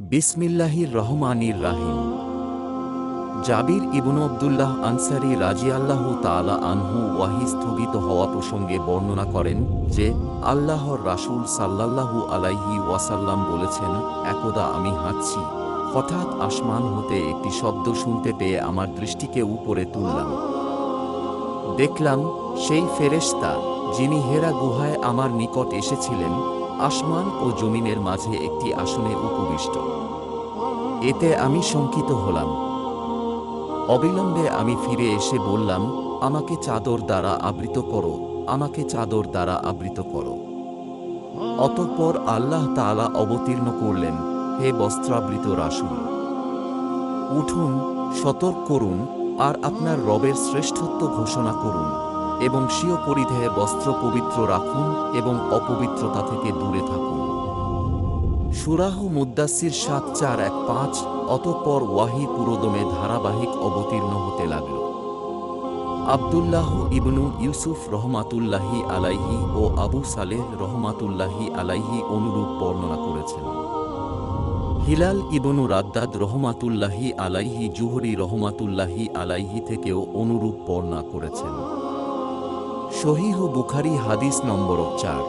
বিসমিল্লাহির রহমানির রাহিম। জাবির ইবনু আব্দুল্লাহ আনসারী রাজিয়াল্লাহু তাআলা আনহু ওয়াহী স্থগিত হওয়া প্রসঙ্গে বর্ণনা করেন যে, আল্লাহর রাসূল সাল্লাল্লাহু আলাইহি ওয়াসাল্লাম বলেছেন, একদা আমি হাঁটছি, হঠাৎ আসমান হতে একটি শব্দ শুনতে পেয়ে আমার দৃষ্টিকে উপরে তুললাম। দেখলাম সেই ফেরেশতা যিনি হেরা গুহায় আমার নিকট এসেছিলেন, আসমান ও জমিনের মাঝে একটি আসনে উপবিষ্ট। এতে আমি শঙ্কিত হলাম। অবিলম্বে আমি ফিরে এসে বললাম, আমাকে চাদর দ্বারা আবৃত করো, আমাকে চাদর দ্বারা আবৃত করো। অতঃপর আল্লাহ তাআলা অবতীর্ণ করলেন, হে বস্ত্রাবৃত রাসূল, উঠুন, সতর্ক করুন আর আপনার রবের শ্রেষ্ঠত্ব ঘোষণা করুন এবং স্বীয় পরিধেয় বস্ত্র পবিত্র রাখুন এবং অপবিত্রতা থেকে দূরে থাকুন। সূরাহ মুদ্দাসসির ৭-৪-১-৫। অতঃপর ওয়াহী পুরোদমে ধারাবাহিক অবতীর্ণ হতে লাগল। আব্দুল্লাহ ইবনু ইউসুফ রহমাতুল্লাহি আলাইহি ও আবু সালেহ রহমাতুল্লাহি আলাইহি অনুরূপ বর্ণনা করেছেন। হিলাল ইবনু রাদ্দাদ রহমাতুল্লাহি আলাইহি জুহরি রহমাতুল্লাহি আলাইহি থেকেও অনুরূপ বর্ণনা করেছেন। সহিহ বুখারী হাদিস নম্বর ৪।